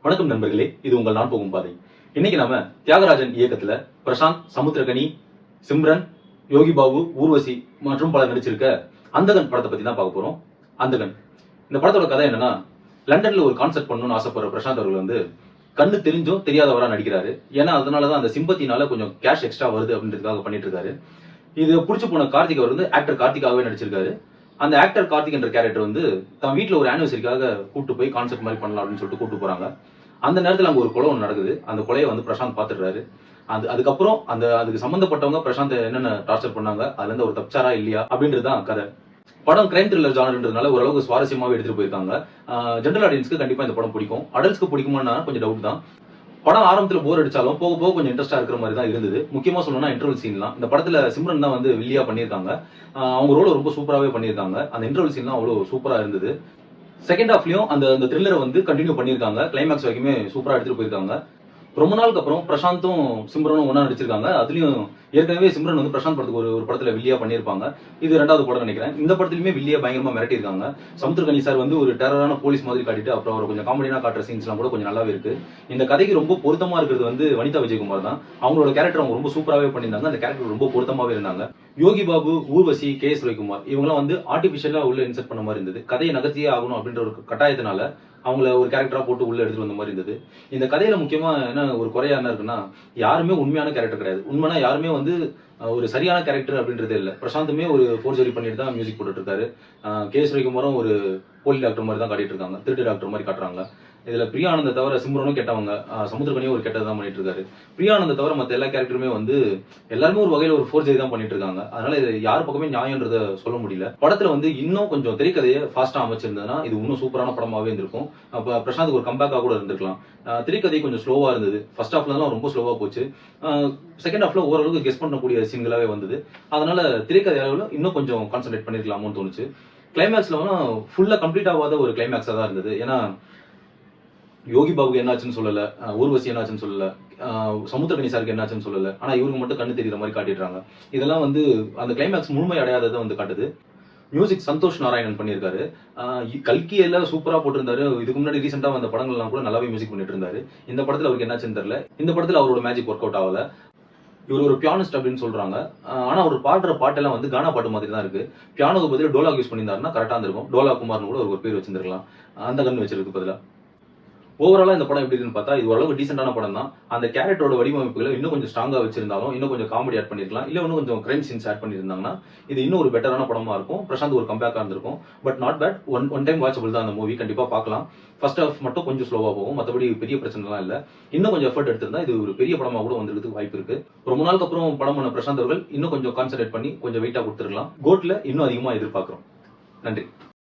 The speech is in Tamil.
வணக்கம் நண்பர்களே, இது உங்கள் நான் போகும் பாதை. இன்னைக்கு நாம தியாகராஜன் இயக்கத்துல பிரசாந்த், சமுத்திரகனி, சிம்ரன், யோகி பாபு, ஊர்வசி மற்றும் பலர் நடிச்சிருக்க அந்தகன் படத்தை பத்தி தான் பார்க்க போறோம். அந்தகன் இந்த படத்தோட கதை என்னன்னா, லண்டன்ல ஒரு கான்சர்ட் பண்ணணும்னு ஆசைப்படுற பிரசாந்த் அவர்கள் வந்து கண்ணு தெரிஞ்சும் தெரியாதவரா நடிக்கிறாரு. ஏன்னா அதனாலதான் அந்த சிம்பத்தினால கொஞ்சம் கேஷ் எக்ஸ்ட்ரா வருது அப்படின்றதுக்காக பண்ணிட்டு இருக்காரு. இது புடிச்சு போன கார்த்திக் அவர் வந்து ஆக்டர் கார்த்திகாவே நடிச்சிருக்காரு. அந்த ஆக்டர் கார்த்திக் என்ற கேரக்டர் வந்து தன் வீட்டுல ஒரு ஆனிவர்சரிக்காக கூட்டு போய் கான்செப்ட் மாதிரி பண்ணலாம் அப்படின்னு சொல்லிட்டு கூட்டு போறாங்க. அந்த நேரத்துல அங்க ஒரு கொலை ஒன்று நடக்குது. அந்த கொலையை வந்து பிரசாந்த் பாத்துடுறாரு. அதுக்கப்புறம் அதுக்கு சம்பந்தப்பட்டவங்க பிரசாந்த் என்னென்ன டார்ச்சர் பண்ணாங்க, அதுல இருந்து ஒரு தப்பிச்சாரா இல்லையா அப்படின்றதுதான் கதை. படம் கிரைம் த்ரில்லர் ஜானர்ன்றதுனால ஓரளவுக்கு சுவாரஸ்யமாவே எடுத்துட்டு போயிருக்காங்க. ஜெனரல் ஆடியன்ஸ்க்கு கண்டிப்பா இந்த படம் பிடிக்கும். அடல்ட்ஸ்க்கு பிடிக்குமான்னா கொஞ்சம் டவுட் தான். படம் ஆரம்பத்துல போர் அடிச்சாலும் போக போக கொஞ்சம் இன்ட்ரெஸ்டா இருக்கிற மாதிரி தான் இருந்தது. முக்கியமா சொல்லணும்னா இன்டர்வல் சீன்லாம். இந்த படத்துல சிம்ரன் தான் வந்து வில்லியா பண்ணியிருக்காங்க. அவங்க ரோல ரொம்ப சூப்பராகவே பண்ணியிருக்காங்க. அந்த இன்டர்வல் சீன்லாம் அவ்வளவு சூப்பரா இருந்தது. செகண்ட் ஹாஃப்லயும் அந்த த்ரில்லரை வந்து கண்டினியூ பண்ணியிருக்காங்க. கிளைமேக்ஸ் வரைக்குமே சூப்பரா எடுத்துட்டு போயிருக்காங்க. ரொம்ப நாளுக்கு அப்புறம் பிரசாந்தும் சிம்ரனும் ஒன்னா நடிச்சிருக்காங்க. அதுலயும் ஏற்கனவே சிம்ரன் வந்து பிரசாந்த் படத்துக்கு ஒரு படத்துல வில்லியா பண்ணியிருப்பாங்க. இது 2வது படம் நினைக்கிறேன். இந்த படத்துலயுமே வில்லியா பயங்கரமா மிரட்டியிருக்காங்க. சமுத்திரகனி சார் வந்து ஒரு டெரரான போலீஸ் மாதிரி காட்டிட்டு அப்புறம் அவர் கொஞ்சம் காமெடியா காட்டுற சீன்ஸ் எல்லாம் கூட கொஞ்சம் நல்லாவே இருக்கு. இந்த கதைக்கு ரொம்ப பொருத்தமா இருக்கிறது வந்து வனிதா விஜயகுமார் தான். அவங்களோட கேரக்டர் அவங்க ரொம்ப சூப்பராகவே பண்ணியிருந்தாங்க. அந்த கேரக்டர் ரொம்ப பொருத்தமாவே இருந்தாங்க. யோகி பாபு, ஊர்வசி, KS ரவிக்குமார் இவங்கெல்லாம் வந்து ஆர்டிபிஷியலா உள்ள இன்செர்ட் பண்ண மாதிரி இருந்தது. கதையை நகர்த்தியே ஆகணும் அப்படின்ற ஒரு கட்டாயத்தினால அவங்கள ஒரு கேரக்டரா போட்டு உள்ள எடுத்துட்டு வந்த மாதிரி இருந்தது. இந்த கதையில முக்கியமா என்ன ஒரு குறையா என்ன இருக்குன்னா, யாருமே உண்மையான கேரக்டர் கிடையாது. உண்மைனா யாருமே வந்து ஒரு சரியான கேரக்டர் அப்படின்றதே இல்ல. பிரசாந்துமே ஒரு ஃபோர்ஜரி பண்ணிட்டு தான் மியூசிக் போட்டுட்டு இருக்காரு. KS ரவிக்குமாரும் ஒரு போலி டாக்டர் மாதிரி தான் காட்டிட்டு இருக்காங்க. திருட்டு டாக்டர் மாதிரி காட்டுறாங்க. இதுல பிரியானந்த தவிர சிம்ரனும் கெட்டவங்க, சமுத்திரகனியும் ஒரு கெட்டதான் பண்ணிட்டு இருக்காரு. பிரியானந்த தவிர மத்த எல்லா கேரக்டருமே வந்து எல்லாருமே ஒரு வகையில ஒரு ஃபோர்ஜரி தான் பண்ணிட்டு இருக்காங்க. அதனால இது யார் பக்கமே நியாயம்ன்றத சொல்ல முடியல. படத்துல வந்து இன்னும் கொஞ்சம் திரைக்கதையை ஃபாஸ்டா அமைச்சிருந்ததுன்னா இது இன்னும் சூப்பரான படமாவே இருந்திருக்கும். அப்ப பிரசாந்த் ஒரு கம்பேக்கா கூட இருந்திருக்கலாம். திரைக்கதை கொஞ்சம் ஸ்லோவா இருந்தது. ஃபர்ஸ்ட் ஹாஃப்ல ரொம்ப ஸ்லோவா போச்சு. செகண்ட் ஹாஃப்ல ஓரளவுக்கு கெஸ் பண்ணக்கூடிய சீன்களாவே வந்தது. அதனால திரைக்கதை அளவுல இன்னும் கொஞ்சம் கான்சென்ட்ரேட் பண்ணிருக்கலாமோன்னு தோணுச்சு. கிளைமேக்ஸ்ல ஃபுல்லா கம்ப்ளீட் ஆகாத ஒரு கிளைமேக்ஸா தான் இருந்தது. ஏன்னா யோகி பாபுக்கு என்னாச்சுன்னு சொல்லல, ஊர்வசி என்னாச்சுன்னு சொல்லல, சமுத்திரகனி சாருக்கு என்னாச்சுன்னு சொல்லல. ஆனா இவருக்கு மட்டும் கண்ணு தெரியுற மாதிரி காட்டிடுறாங்க. இதெல்லாம் வந்து அந்த கிளைமேக்ஸ் முழுமை அடையாததை வந்து காட்டுது. மியூசிக் சந்தோஷ் நாராயணன் பண்ணியிருக்காரு. கல்கி எல்லாம் சூப்பரா போட்டிருந்தாரு. இதுக்கு முன்னாடி ரீசெண்டா வந்த படங்கள்லாம் கூட நல்லாவே மியூசிக் பண்ணிட்டு இருந்தாரு. இந்த படத்துல அவருக்கு என்னாச்சுன்னு தெரியல. இந்த படத்துல அவரோட மேஜிக் ஒர்க் அவுட் ஆகல. இவர் ஒரு பியானிஸ்ட் அப்படின்னு சொல்றாங்க. ஆனா அவர் பாடுற பாட்டெல்லாம் வந்து கானா பாட்டு மாதிரி தான் இருக்கு. பியானோக்கு பதிலா டோலாக் யூஸ் பண்ணியிருந்தாருன்னா கரெக்டா இருந்திருக்கும். டோலா குமார்னு கூட ஒரு பேர் வச்சிருந்திருக்கலாம். அந்த கண்ணு வச்சிருக்கு பதிலா. ஓவராலா இந்த படம் எப்படி இருக்குன்னு பார்த்தா இது ஓரளவுக்கு டீசென்டான படம் தான். அந்த கேரக்டரோட வடிவமைப்புகளை இன்னும் கொஞ்சம் ஸ்ட்ராங்கா வச்சிருந்தாலும் இன்னும் கொஞ்சம் காமெடி ஆட் பண்ணிருக்கலாம். இல்ல இன்னும் கொஞ்சம் கிரைம் சீன்ஸ் ஆட் பண்ணியிருந்தாங்கன்னா இது இன்னும் ஒரு பெட்டரான படமா இருக்கும். பிரசாந்த் ஒரு கம்பேக்கா இருந்திருக்கும். But not bad. One time watchable தான் அந்த மூவி. கண்டிப்பா பார்க்கலாம். ஃபர்ஸ்ட் ஹாஃப் மட்டும் கொஞ்சம் ஸ்லோவா போகும். மற்றபடி பெரிய பிரச்சனைலாம் இல்ல. இன்னும் கொஞ்சம் எஃபர்ட் எடுத்திருந்தா இது ஒரு பெரிய படமா கூட வந்திருக்கிறதுக்கு வாய்ப்பு இருக்கு. ரொம்ப நாளுக்கு அப்புறம் படம் பண்ண பிரசாந்த் அவர்கள் இன்னும் கொஞ்சம் கான்சென்ட்ரேட் பண்ணி கொஞ்சம் வெயிட்டா கொடுத்துருக்கலாம். கோட்ல இன்னும் அதிகமா எதிர்பார்க்கிறோம். நன்றி.